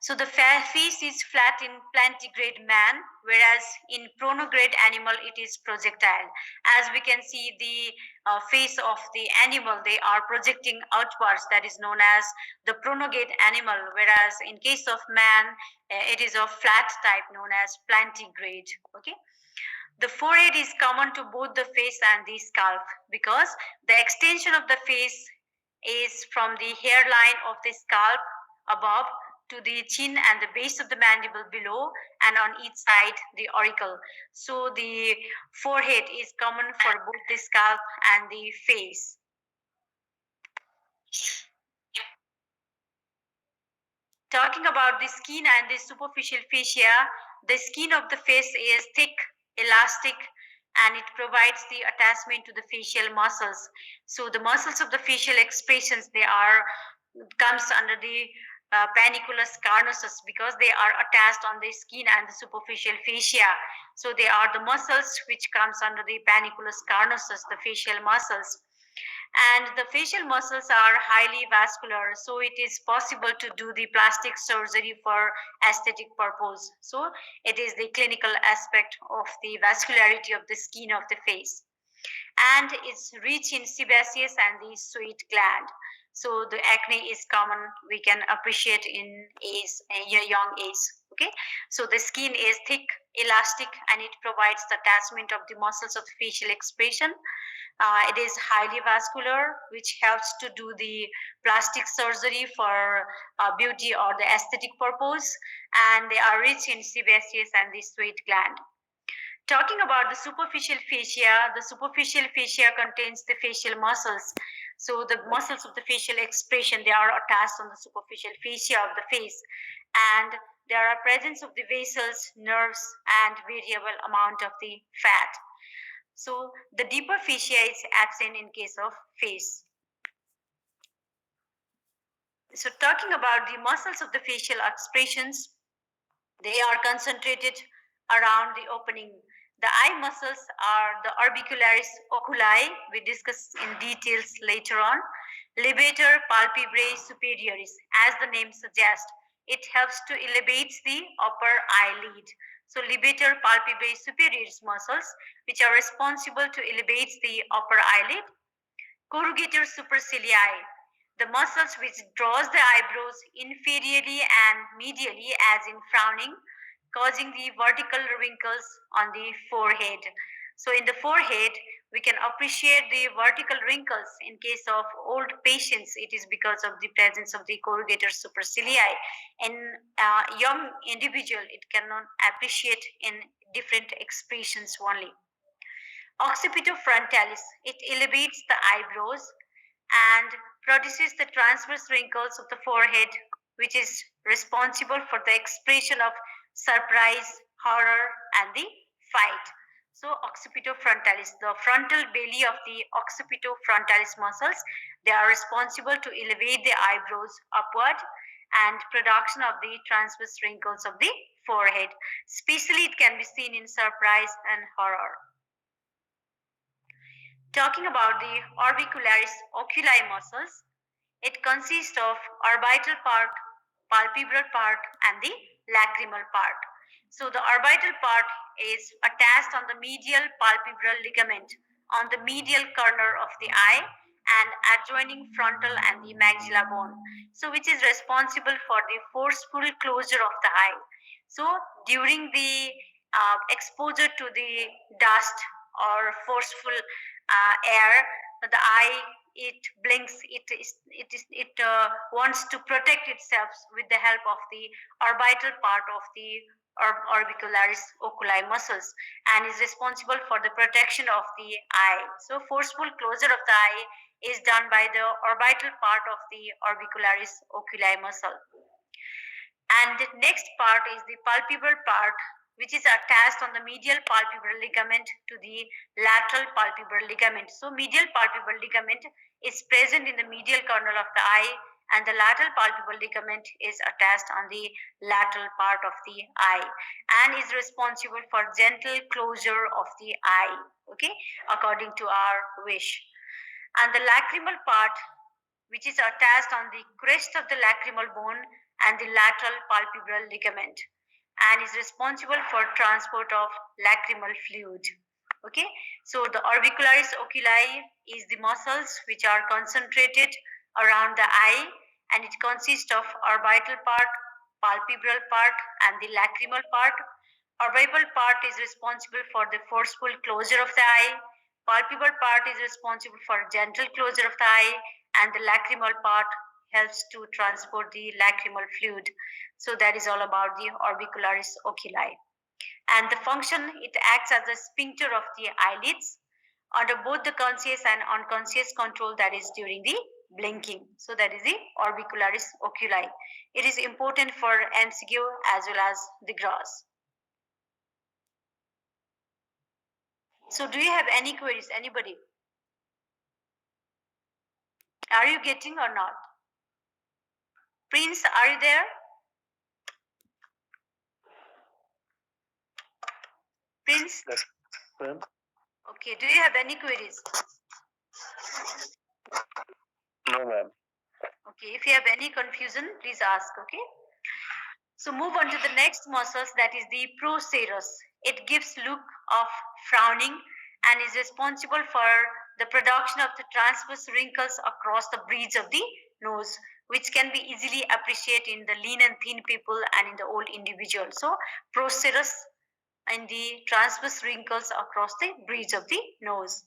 So the face is flat in plantigrade man, whereas in pronograde animal it is projectile. As we can see, the face of the animal, they are projecting outwards. That is known as the pronograde animal, whereas in case of man, it is of flat type known as plantigrade. Okay. The forehead is common to both the face and the scalp because the extension of the face is from the hairline of the scalp above to the chin and the base of the mandible below, and on each side the auricle. So the forehead is common for both the scalp and the face. Talking about the skin and the superficial fascia, the skin of the face is thick, elastic, and it provides the attachment to the facial muscles. So the muscles of the facial expressions, they are comes under the panniculus carnosus because they are attached on the skin and the superficial fascia. So they are the muscles which comes under the panniculus carnosus, the facial muscles. And the facial muscles are highly vascular, so it is possible to do the plastic surgery for aesthetic purpose. So it is the clinical aspect of the vascularity of the skin of the face, and it's rich in sebaceous and the sweat gland. So the acne is common, we can appreciate in age, young age. Okay, so the skin is thick, elastic, and it provides the attachment of the muscles of the facial expression. It is highly vascular, which helps to do the plastic surgery for beauty or the aesthetic purpose, and they are rich in sebaceous and the sweat gland. Talking about the superficial fascia contains the facial muscles. So the muscles of the facial expression, they are attached on the superficial fascia of the face, and there are presence of the vessels, nerves, and variable amount of the fat. So the deeper fascia is absent in case of face. So talking about the muscles of the facial expressions, they are concentrated around the opening. The eye muscles are the orbicularis oculi, we discuss in details later on. Levator palpebrae superioris, as the name suggests, it helps to elevate the upper eyelid. So levator palpebrae superioris muscles, which are responsible to elevate the upper eyelid. Corrugator supercilii, the muscles which draws the eyebrows inferiorly and medially as in frowning, causing the vertical wrinkles on the forehead. So in the forehead, we can appreciate the vertical wrinkles. In case of old patients, it is because of the presence of the corrugator supercilii. In young individual, it cannot appreciate in different expressions only. Occipitofrontalis, it elevates the eyebrows and produces the transverse wrinkles of the forehead, which is responsible for the expression of surprise, horror, and the fight. So, occipitofrontalis, the frontal belly of the occipitofrontalis muscles, they are responsible to elevate the eyebrows upward and production of the transverse wrinkles of the forehead. Especially, it can be seen in surprise and horror. Talking about the orbicularis oculi muscles, it consists of orbital part, palpebral part, and the lacrimal part. So the orbital part is attached on the medial palpebral ligament on the medial corner of the eye and adjoining frontal and the maxilla bone. So which is responsible for the forceful closure of the eye. So during the exposure to the dust or forceful air, the eye, it blinks, it wants to protect itself with the help of the orbital part of the orbicularis oculi muscles, and is responsible for the protection of the eye. So forceful closure of the eye is done by the orbital part of the orbicularis oculi muscle. And the next part is the palpebral part, which is attached on the medial palpebral ligament to the lateral palpebral ligament. So medial palpebral ligament is present in the medial corner of the eye, and the lateral palpebral ligament is attached on the lateral part of the eye and is responsible for gentle closure of the eye, okay, according to our wish. And the lacrimal part, which is attached on the crest of the lacrimal bone and the lateral palpebral ligament, and is responsible for transport of lacrimal fluid. Okay, so the orbicularis oculi is the muscles which are concentrated around the eye, and it consists of orbital part, palpebral part, and the lacrimal part. Orbital part is responsible for the forceful closure of the eye. Palpebral part is responsible for gentle closure of the eye, and the lacrimal part helps to transport the lacrimal fluid. So that is all about the orbicularis oculi. And the function, it acts as a sphincter of the eyelids under both the conscious and unconscious control, that is during the blinking. So that is the orbicularis oculi. It is important for MCQ as well as the gross. So do you have any queries, anybody? Are you getting or not? Prince, are you there? Prince? Yes, ma'am. Okay, do you have any queries? No, ma'am. Okay, if you have any confusion, please ask, okay? So move on to the next muscles, that is the procerus. It gives look of frowning and is responsible for the production of the transverse wrinkles across the bridge of the nose, which can be easily appreciated in the lean and thin people and in the old individual. So procerus and the transverse wrinkles across the bridge of the nose.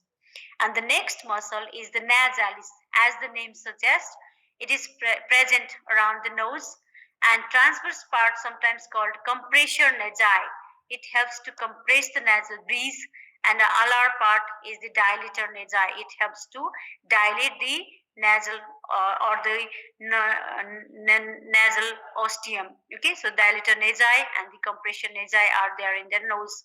And the next muscle is the nasalis. As the name suggests, it is present around the nose, and transverse part, sometimes called compressor nasi. It helps to compress the nasal breeze, and the alar part is the dilator nasi. It helps to dilate the nasal or the nasal ostium. Okay, so dilator nasi and the compressor nasi are there in the nose.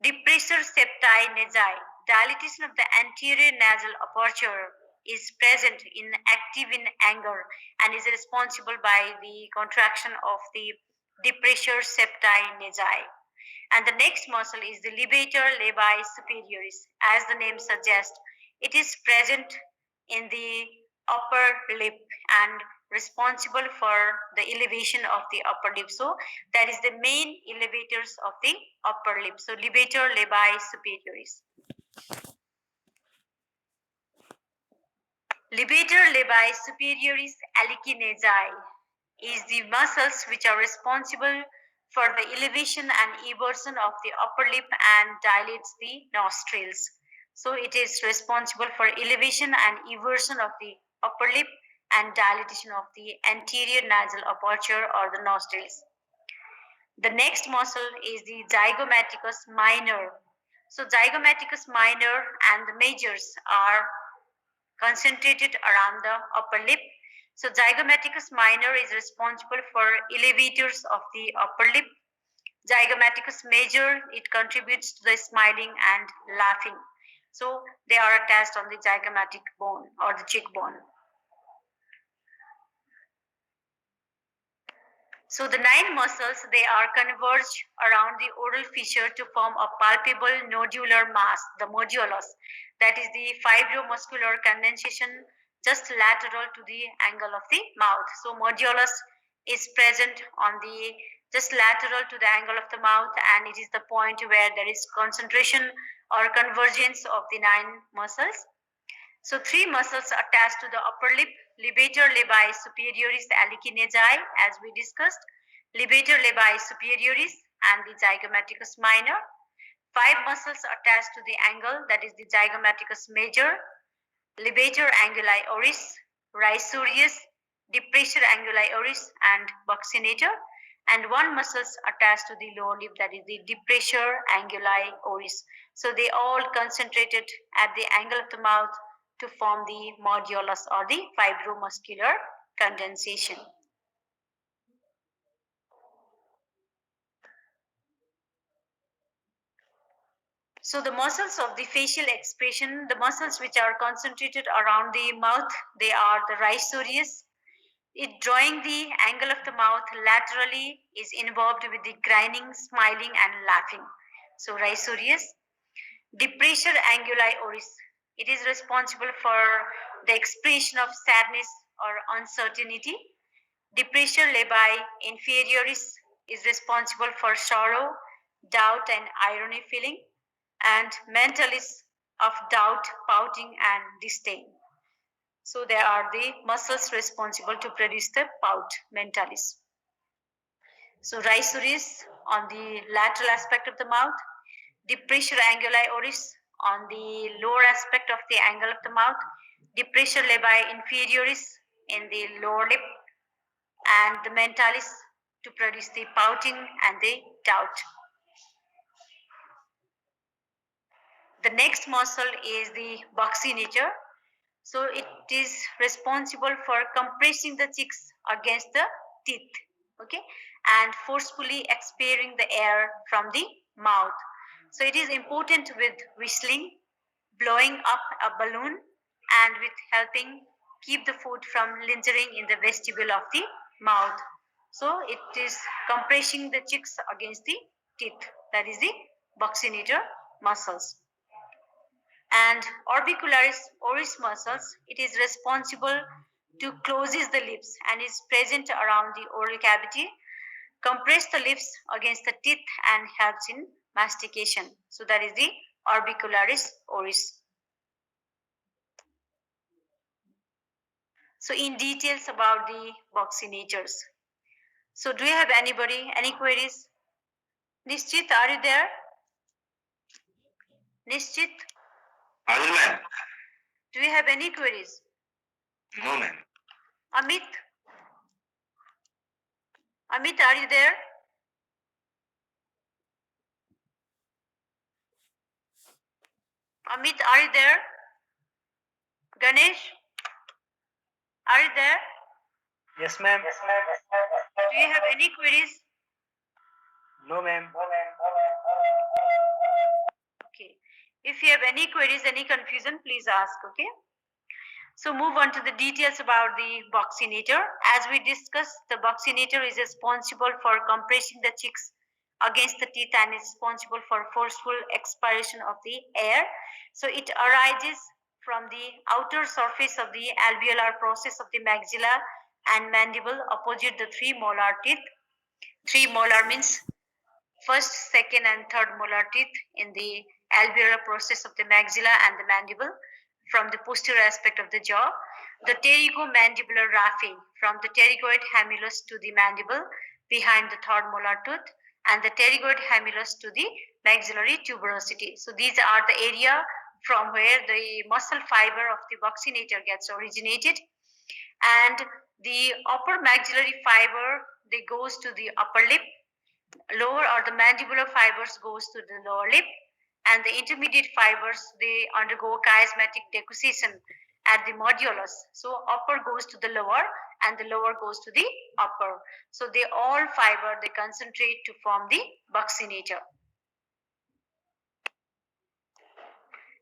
Depressor septi nasi. Dilatation of the anterior nasal aperture is present in active in anger and is responsible by the contraction of the depressor septi nasi. And the next muscle is the levator labii superioris. As the name suggests, it is present in the upper lip and responsible for the elevation of the upper lip. So that is the main elevators of the upper lip. So levator labii superioris. Levator labii superioris echinacea is the muscles which are responsible for the elevation and eversion of the upper lip and dilates the nostrils. So it is responsible for elevation and eversion of the upper lip and dilatation of the anterior nasal aperture or the nostrils. The next muscle is the zygomaticus minor. So zygomaticus minor and the majors are concentrated around the upper lip. So zygomaticus minor is responsible for elevators of the upper lip. Zygomaticus major, it contributes to the smiling and laughing. So they are attached on the zygomatic bone or the cheekbone. So the 9 muscles, they are converged around the oral fissure to form a palpable nodular mass, the modulus. That is the fibromuscular condensation just lateral to the angle of the mouth. So modulus is present on the just lateral to the angle of the mouth, and it is the point where there is concentration or convergence of the 9 muscles. So 3 muscles attached to the upper lip, levator labii superioris echinacea, as we discussed, levator labii superioris and the zygomaticus minor. 5 muscles attached to the angle, that is the zygomaticus major, levator anguli oris, rhizorius, depressor anguli oris, and buccinator. And 1 muscles attached to the lower lip, that is the depressor anguli oris. So they all concentrated at the angle of the mouth to form the modulus or the fibromuscular condensation. So the muscles of the facial expression, the muscles which are concentrated around the mouth, they are the rhizorius. It drawing the angle of the mouth laterally is involved with the grinning, smiling, and laughing. So rhizorius. Depressor anguli oris. It is responsible for the expression of sadness or uncertainty. Depressor labii inferioris is responsible for sorrow, doubt, and irony feeling, and mentalis of doubt, pouting, and disdain. So there are the muscles responsible to produce the pout, mentalis. So rhizoris on the lateral aspect of the mouth, depressor anguli oris on the lower aspect of the angle of the mouth, depressor labii inferioris in the lower lip, and the mentalis to produce the pouting and the doubt. The next muscle is the buccinator. So it is responsible for compressing the cheeks against the teeth, okay, and forcefully expiring the air from the mouth. So it is important with whistling, blowing up a balloon, and with helping keep the food from lingering in the vestibule of the mouth. So it is compressing the cheeks against the teeth. That is the buccinator muscles. And orbicularis oris muscles, it is responsible to closes the lips and is present around the oral cavity, compress the lips against the teeth and helps in mastication. So that is the orbicularis oris. So in details about the buccinators. So do you have anybody, any queries? Nishchit, are you there? Nishchit, Ma'am. do you have any queries? No, ma'am. Amit? Amit, are you there? Amit, are you there? Ganesh, are you there? Yes, ma'am. Do you have any queries? No, ma'am. Okay. If you have any queries, any confusion, please ask. Okay. So move on to the details about the buccinator. As we discussed, the buccinator is responsible for compressing the cheeks against the teeth and is responsible for forceful expiration of the air. So it arises from the outer surface of the alveolar process of the maxilla and mandible opposite the three molar teeth. Three molar means first, second, and third molar teeth in the alveolar process of the maxilla and the mandible from the posterior aspect of the jaw. The pterygomandibular raphe from the pterygoid hamulus to the mandible behind the third molar tooth, and the pterygoid hamulus to the maxillary tuberosity. So these are the area from where the muscle fiber of the buccinator gets originated, and the upper maxillary fiber they goes to the upper lip, lower or the mandibular fibers goes to the lower lip, and the intermediate fibers they undergo chiasmatic decussation at the modulus. So upper goes to the lower and the lower goes to the upper. So they all fiber they concentrate to form the buccinator.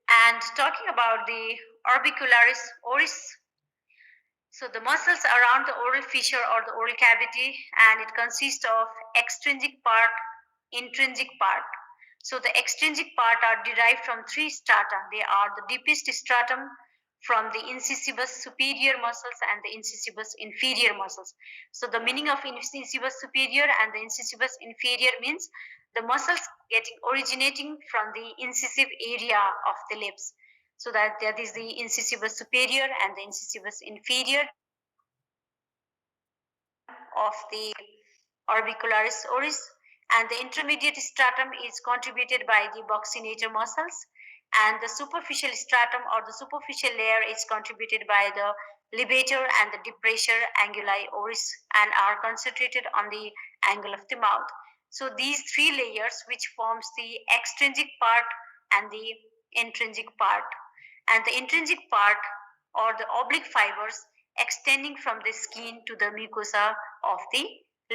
And talking about the orbicularis oris, so the muscles around the oral fissure or the oral cavity, and it consists of extrinsic part, intrinsic part. So the extrinsic part are derived from three strata. They are the deepest stratum from the incisivus superior muscles and the incisivus inferior muscles. So the meaning of incisivus superior and the incisivus inferior means the muscles originating from the incisive area of the lips. So that is the incisivus superior and the incisivus inferior of the orbicularis oris, and the intermediate stratum is contributed by the buccinator muscles, and the superficial stratum or the superficial layer is contributed by the libator and the depressor anguli oris and are concentrated on the angle of the mouth. So these three layers which forms the extrinsic part and the intrinsic part, and the intrinsic part or the oblique fibers extending from the skin to the mucosa of the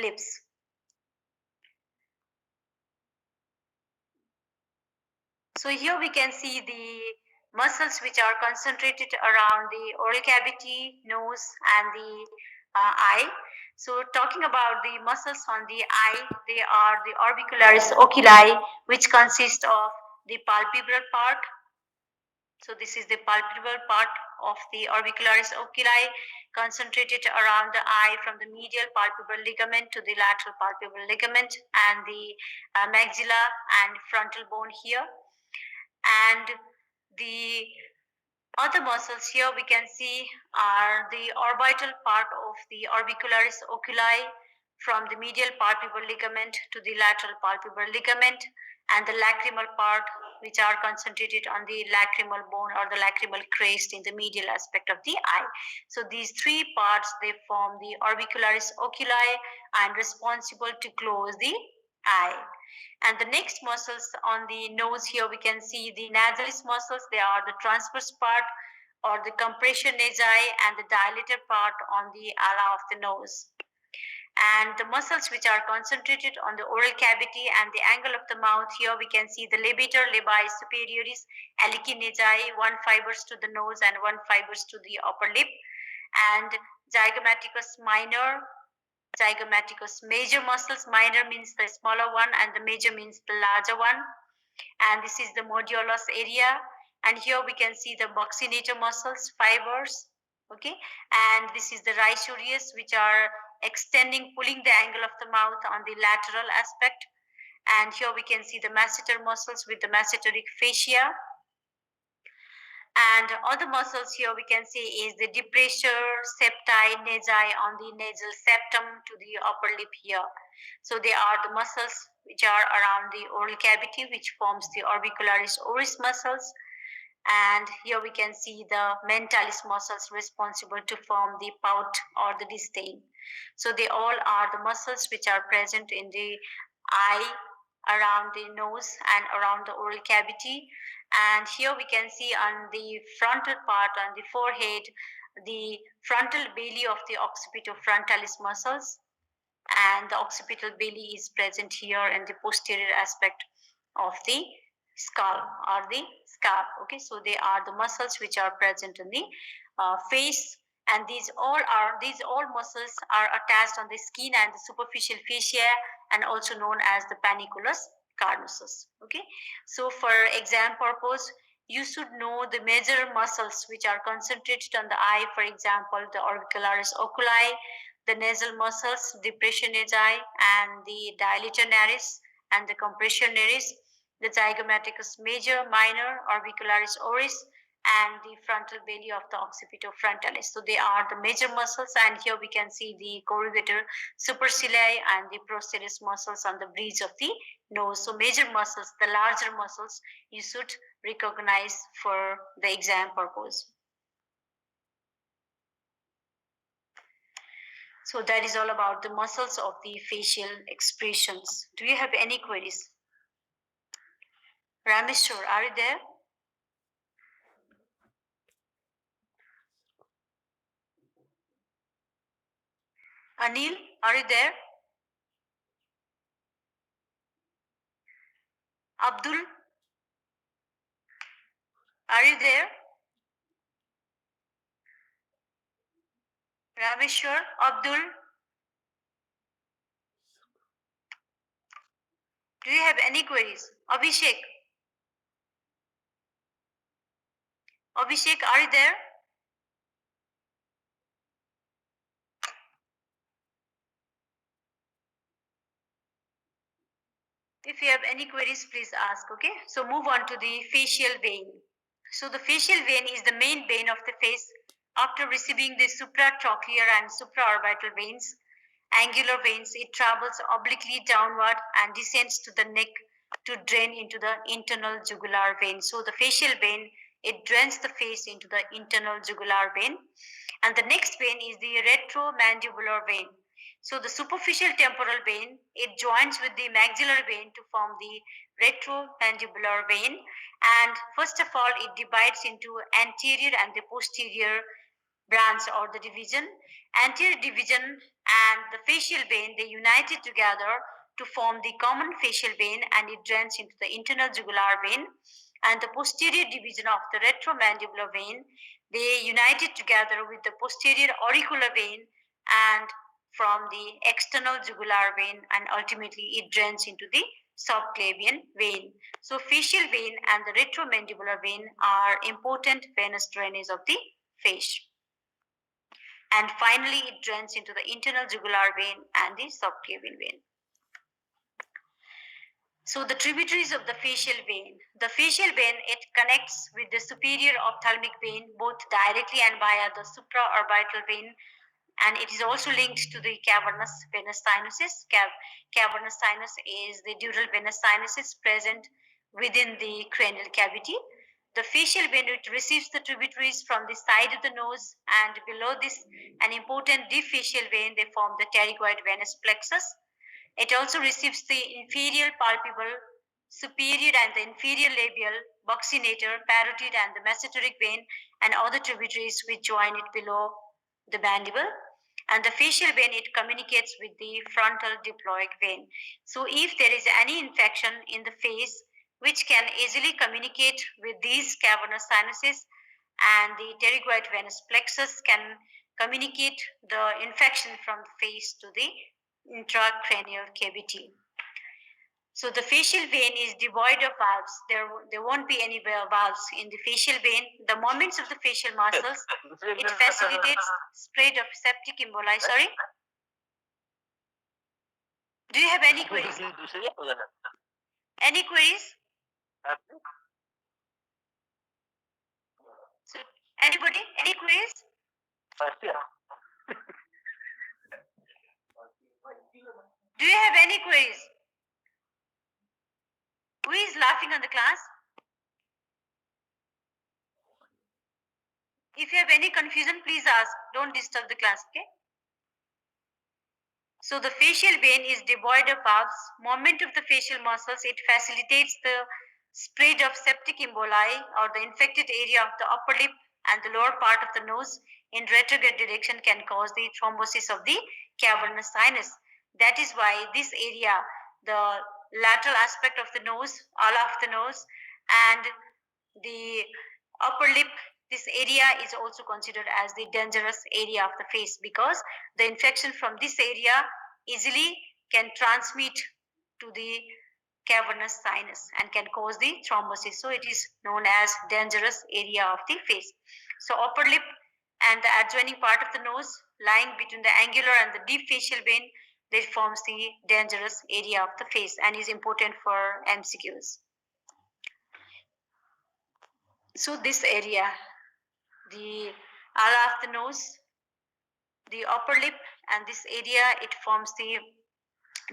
lips. So here we can see the muscles which are concentrated around the oral cavity, nose, and the eye. So talking about the muscles on the eye, they are the orbicularis oculi, which consist of the palpebral part, So this is the palpebral part of the orbicularis oculi, concentrated around the eye from the medial palpebral ligament to the lateral palpebral ligament and the maxilla and frontal bone here. And the other muscles here we can see are the orbital part of the orbicularis oculi from the medial palpebral ligament to the lateral palpebral ligament, and the lacrimal part, which are concentrated on the lacrimal bone or the lacrimal crest in the medial aspect of the eye. So these three parts, they form the orbicularis oculi and responsible to close the eye. And the next muscles on the nose here, we can see the nasalis muscles. They are the transverse part or the compression nasi and the dilated part on the ala of the nose. And the muscles which are concentrated on the oral cavity and the angle of the mouth, here we can see the levator labii superioris, echinaceae, one fibers to the nose and one fibers to the upper lip, and zygomaticus minor, zygomaticus major muscles. Minor means the smaller one and the major means the larger one. And this is the modiolus area, and here we can see the buccinator muscles fibers. Okay, and this is the rhizorius, which are extending, pulling the angle of the mouth on the lateral aspect. And here we can see the masseter muscles with the masseteric fascia. And other muscles here we can see is the depressor septi nasi on the nasal septum to the upper lip here. So they are the muscles which are around the oral cavity, which forms the orbicularis oris muscles. And here we can see the mentalis muscles responsible to form the pout or the disdain. So they all are the muscles which are present in the eye, around the nose and around the oral cavity. And here we can see on the frontal part, on the forehead, the frontal belly of the occipitofrontalis muscles, and the occipital belly is present here in the posterior aspect of the skull or the scalp. Okay, so they are the muscles which are present in the face, and these all muscles are attached on the skin and the superficial fascia, and also known as the panniculus carnosus. Okay, so for exam purpose, you should know the major muscles which are concentrated on the eye. For example, the orbicularis oculi, the nasal muscles, depressor nasi, and the dilator naris, and the compression naris, the zygomaticus major, minor, orbicularis oris, and the frontal belly of the occipitofrontalis. So they are the major muscles, and here we can see the corrugator supercilii and the procerus muscles on the bridge of the nose. So major muscles, the larger muscles, you should recognize for the exam purpose. So that is all about the muscles of the facial expressions. Do you have any queries? Rameshwar, are you there? Anil, are you there? Abdul, are you there? Rameshwar, Abdul, do you have any queries? Abhishek, Abhishek, are you there? If you have any queries, please ask. Okay, so move on to the facial vein. So the facial vein is the main vein of the face. After receiving the supratrochlear and supraorbital veins, angular veins, it travels obliquely downward and descends to the neck to drain into the internal jugular vein. So the facial vein, it drains the face into the internal jugular vein. And the next vein is the retromandibular vein. So the superficial temporal vein, it joins with the maxillary vein to form the retromandibular vein. And first of all, it divides into anterior and the posterior branch or the division. Anterior division and the facial vein, they united together to form the common facial vein, and it drains into the internal jugular vein. And the posterior division of the retromandibular vein, they united together with the posterior auricular vein and from the external jugular vein, and ultimately it drains into the subclavian vein. So facial vein and the retromandibular vein are important venous drainage of the face. And finally, it drains into the internal jugular vein and the subclavian vein. So the tributaries of the facial vein. The facial vein, it connects with the superior ophthalmic vein both directly and via the supraorbital vein, and it is also linked to the cavernous venous sinuses. Cavernous sinus is the dural venous sinuses present within the cranial cavity. The facial vein, it receives the tributaries from the side of the nose, and below this, an important deep facial vein, they form the pterygoid venous plexus. It also receives the inferior palpebral, superior and the inferior labial, buccinator, parotid, and the mesenteric vein, and other tributaries which join it below the mandible. And the facial vein, it communicates with the frontal diploic vein. So if there is any infection in the face which can easily communicate with these cavernous sinuses, and the pterygoid venous plexus can communicate the infection from the face to the intracranial cavity. So the facial vein is devoid of valves. There won't be any valves in the facial vein. The movements of the facial muscles, it facilitates spread of septic emboli. Sorry? Do you have any queries? Any queries? So anybody? Any queries? Do you have any queries? Who is laughing on the class? If you have any confusion, please ask. Don't disturb the class, okay? So the facial vein is devoid of valves. Movement of the facial muscles, it facilitates the spread of septic emboli or the infected area of the upper lip and the lower part of the nose in retrograde direction can cause the thrombosis of the cavernous sinus. That is why this area, the lateral aspect of the nose, all of the nose, and the upper lip, this area is also considered as the dangerous area of the face because the infection from this area easily can transmit to the cavernous sinus and can cause the thrombosis. So it is known as dangerous area of the face. So upper lip and the adjoining part of the nose lying between the angular and the deep facial vein, that forms the dangerous area of the face and is important for MCQs. So this area, the ala of the nose, the upper lip, and this area, it forms the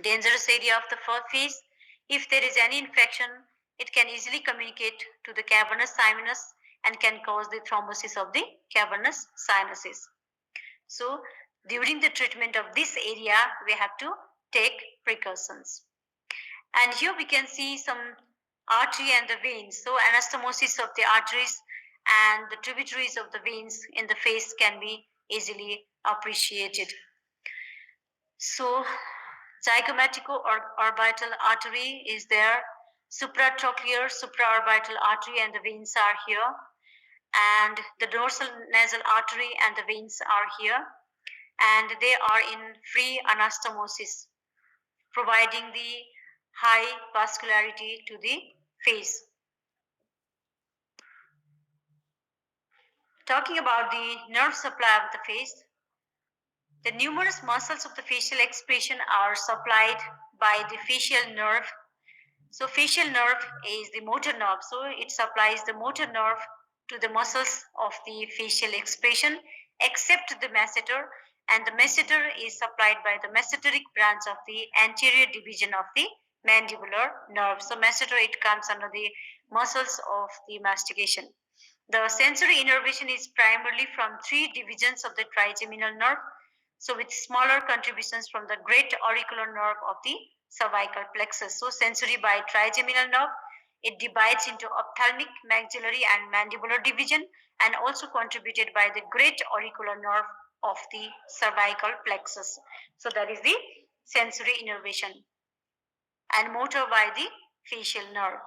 dangerous area of the face. If there is any infection, it can easily communicate to the cavernous sinus and can cause the thrombosis of the cavernous sinuses. So during the treatment of this area, we have to take precautions. And here we can see some artery and the veins. So anastomosis of the arteries and the tributaries of the veins in the face can be easily appreciated. So zygomatico or orbital artery is there. Supratrochlear, supraorbital artery and the veins are here. And the dorsal nasal artery and the veins are here. And they are in free anastomosis, providing the high vascularity to the face. Talking about the nerve supply of the face, the numerous muscles of the facial expression are supplied by the facial nerve. So facial nerve is the motor nerve. So it supplies the motor nerve to the muscles of the facial expression except the masseter, and the masseter is supplied by the mesenteric branch of the anterior division of the mandibular nerve. So masseter, it comes under the muscles of the mastication. The sensory innervation is primarily from three divisions of the trigeminal nerve, so with smaller contributions from the great auricular nerve of the cervical plexus. So sensory by trigeminal nerve, it divides into ophthalmic, maxillary, and mandibular division, and also contributed by the great auricular nerve of the cervical plexus. So that is the sensory innervation, and motor by the facial nerve.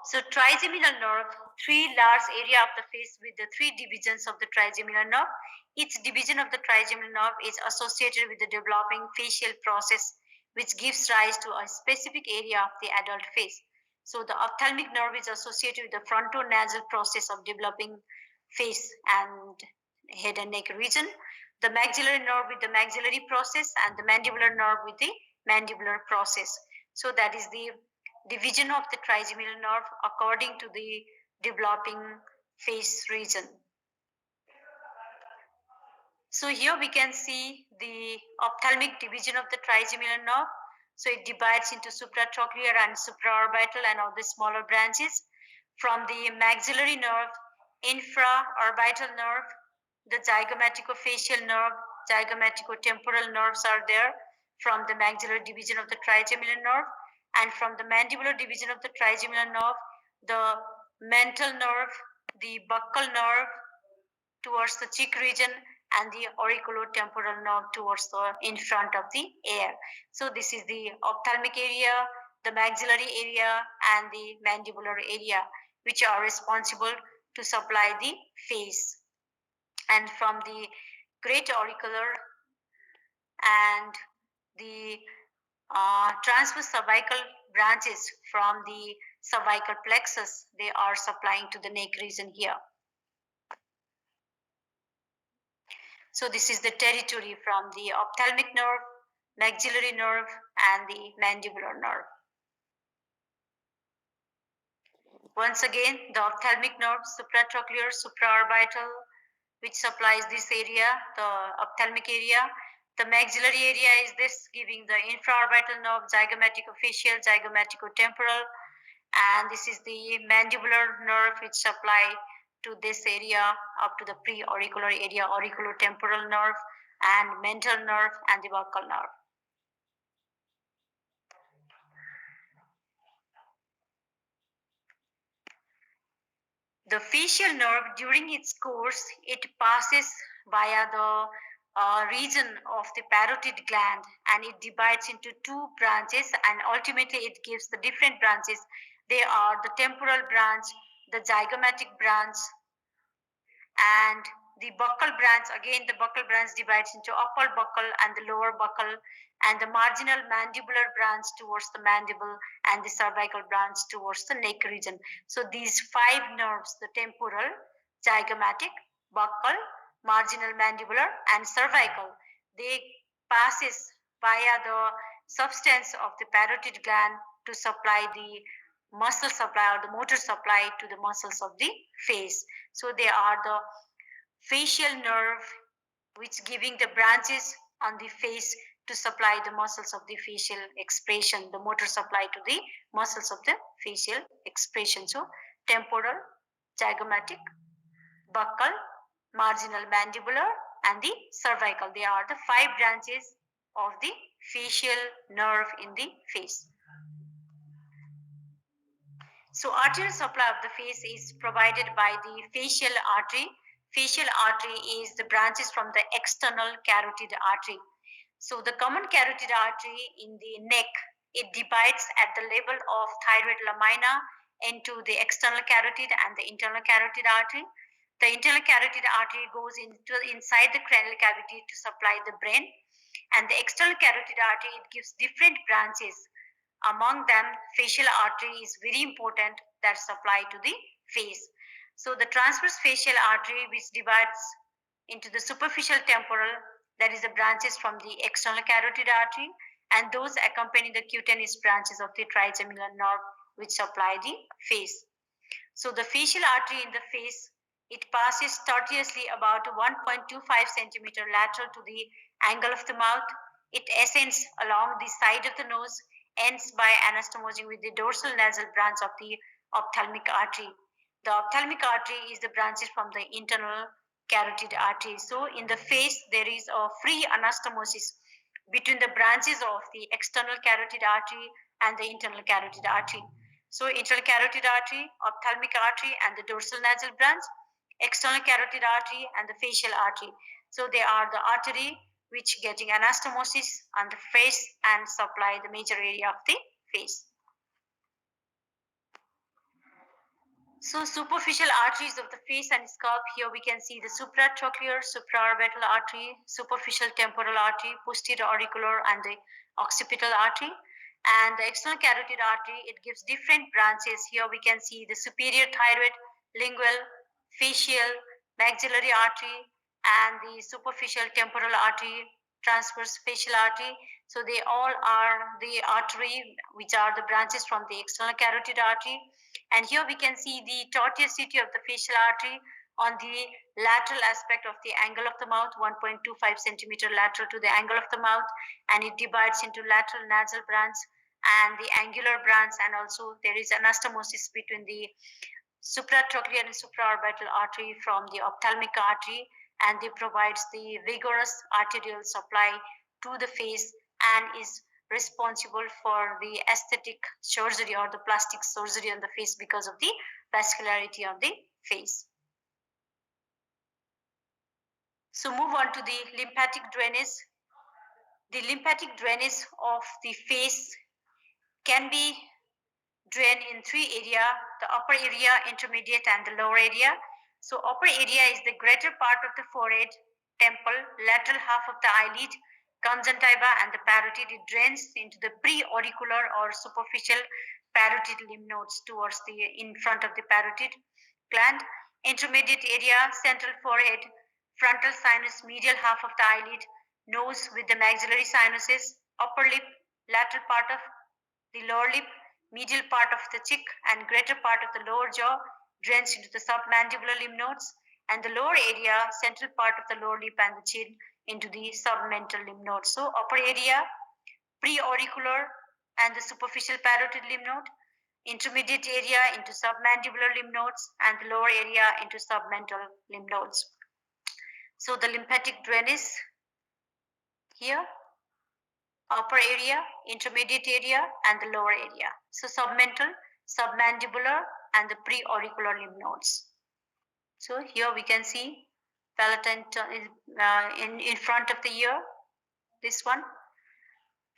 So trigeminal nerve, three large area of the face with the three divisions of the trigeminal nerve. Each division of the trigeminal nerve is associated with the developing facial process, which gives rise to a specific area of the adult face. So the ophthalmic nerve is associated with the frontonasal process of developing face and head and neck region. The maxillary nerve with the maxillary process, and the mandibular nerve with the mandibular process. So that is the division of the trigeminal nerve according to the developing face region. So here we can see the ophthalmic division of the trigeminal nerve. So it divides into supratrochlear and supraorbital and all the smaller branches. From the maxillary nerve, infraorbital nerve, the zygomaticofacial nerve, zygomaticotemporal nerves are there from the maxillary division of the trigeminal nerve. And from the mandibular division of the trigeminal nerve, the mental nerve, the buccal nerve towards the cheek region, and the auriculotemporal nerve towards the in front of the ear. So this is the ophthalmic area, the maxillary area, and the mandibular area, which are responsible to supply the face. And from the great auricular and the transverse cervical branches from the cervical plexus, they are supplying to the neck region here. So this is the territory from the ophthalmic nerve, maxillary nerve, and the mandibular nerve. Once again, the ophthalmic nerve, supratrochlear, supraorbital, which supplies this area, the ophthalmic area. The maxillary area is this, giving the infraorbital nerve, zygomaticofacial, zygomaticotemporal, and this is the mandibular nerve, which supply to this area up to the preauricular area, auriculotemporal nerve, and mental nerve, and the buccal nerve. The facial nerve, during its course, it passes via the region of the parotid gland, and it divides into two branches, and ultimately it gives the different branches. They are the temporal branch, the zygomatic branch, and the buccal branch. Again, the buccal branch divides into upper buccal and the lower buccal, and the marginal mandibular branch towards the mandible, and the cervical branch towards the neck region. So these five nerves, the temporal, zygomatic, buccal, marginal mandibular, and cervical, they passes via the substance of the parotid gland to supply the muscle supply or the motor supply to the muscles of the face. So they are the facial nerve, which giving the branches on the face to supply the muscles of the facial expression, the motor supply to the muscles of the facial expression. So temporal, zygomatic, buccal, marginal mandibular, and the cervical, they are the five branches of the facial nerve in the face. So arterial supply of the face is provided by the facial artery. Facial artery is the branches from the external carotid artery. So the common carotid artery in the neck, it divides at the level of thyroid lamina into the external carotid and the internal carotid artery. The internal carotid artery goes inside the cranial cavity to supply the brain, and the external carotid artery, it gives different branches. Among them, facial artery is very important that supply to the face. So the transverse facial artery, which divides into the superficial temporal, that is the branches from the external carotid artery, and those accompany the cutaneous branches of the trigeminal nerve, which supply the face. So the facial artery in the face, it passes tortuously about 1.25 centimeter lateral to the angle of the mouth. It ascends along the side of the nose, ends by anastomosing with the dorsal nasal branch of the ophthalmic artery. The ophthalmic artery is the branches from the internal carotid artery. So in the face, there is a free anastomosis between the branches of the external carotid artery and the internal carotid artery. So internal carotid artery, ophthalmic artery, and the dorsal nasal branch, external carotid artery, and the facial artery. So they are the artery which getting anastomosis on the face and supply the major area of the face. So superficial arteries of the face and scalp, here we can see the supratrochlear, supraorbital artery, superficial temporal artery, posterior auricular, and the occipital artery. And the external carotid artery, it gives different branches. Here we can see the superior thyroid, lingual, facial, maxillary artery, and the superficial temporal artery, transverse facial artery. So they all are the artery which are the branches from the external carotid artery. And here we can see the tortuosity of the facial artery on the lateral aspect of the angle of the mouth, 1.25 centimeter lateral to the angle of the mouth, and it divides into lateral nasal branch and the angular branch, and also there is anastomosis between the supratrochlear and supraorbital artery from the ophthalmic artery, and it provides the vigorous arterial supply to the face and is responsible for the aesthetic surgery or the plastic surgery on the face because of the vascularity of the face. So move on to the lymphatic drainage. The lymphatic drainage of the face can be drained in three areas: the upper area, intermediate, and the lower area. So upper area is the greater part of the forehead, temple, lateral half of the eyelid, conjunctiva, and the parotid. It drains into the pre-auricular or superficial parotid lymph nodes towards the in front of the parotid gland. Intermediate area, central forehead, frontal sinus, medial half of the eyelid, nose with the maxillary sinuses, upper lip, lateral part of the lower lip, medial part of the cheek, and greater part of the lower jaw drains into the submandibular lymph nodes, and the lower area, central part of the lower lip and the chin, into the submental lymph nodes. So upper area, preauricular and the superficial parotid lymph node, intermediate area into submandibular lymph nodes, and the lower area into submental lymph nodes. So the lymphatic drainage here, upper area, intermediate area, and the lower area. So submental, submandibular, and the preauricular lymph nodes. So here we can see palatine in front of the ear, this one,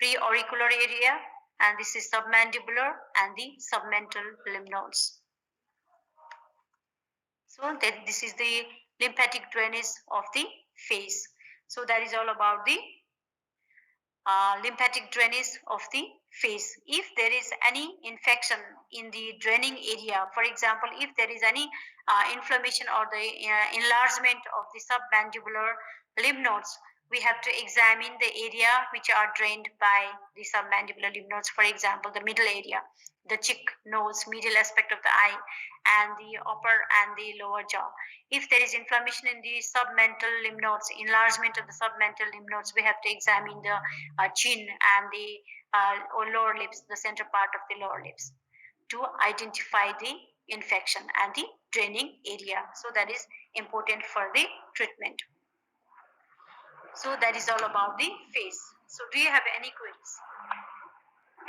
preauricular area, and this is submandibular and the submental lymph nodes. So that this is the lymphatic drainage of the face. So that is all about the lymphatic drainage of the face. If there is any infection in the draining area, for example, if there is any inflammation or the enlargement of the submandibular lymph nodes, we have to examine the area which are drained by the submandibular lymph nodes. For example, the middle area, the cheek, nose, medial aspect of the eye, and the upper and the lower jaw. If there is inflammation in the submental lymph nodes, enlargement of the submental lymph nodes, we have to examine the chin and the lower lips, the center part of the lower lips, to identify the infection and the draining area. So that is important for the treatment. So that is all about the face. So do you have any queries?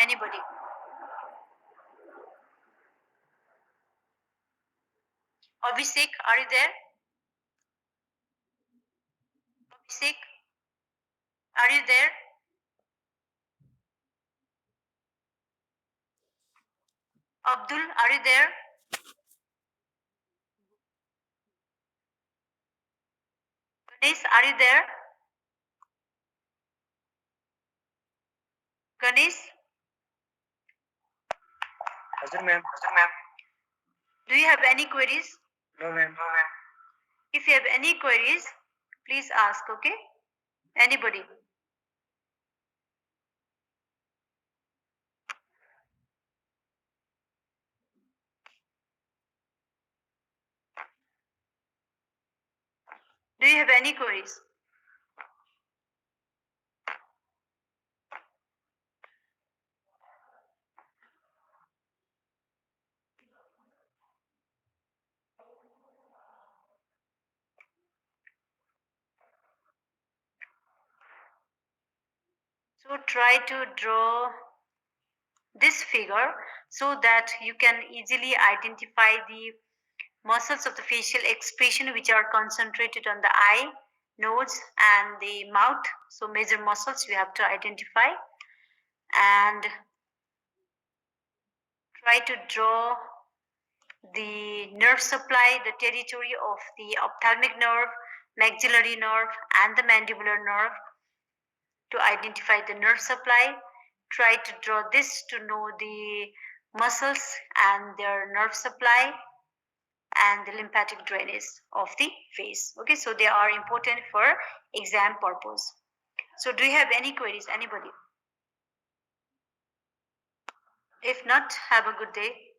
Anybody? Abhishek, are you there? Abhishek, are you there? Abdul, are you there? Ganesh, are you there? Ganesh, Hazur ma'am. do you have any queries? No ma'am. If you have any queries, please ask, okay? Anybody? Do you have any queries? So try to draw this figure so that you can easily identify the muscles of the facial expression which are concentrated on the eye, nose, and the mouth. So major muscles you have to identify, and try to draw the nerve supply, the territory of the ophthalmic nerve, maxillary nerve, and the mandibular nerve. To identify the nerve supply, try to draw this to know the muscles and their nerve supply and the lymphatic drainage of the face. Okay, so they are important for exam purpose. So do you have any queries, anybody? If not, have a good day.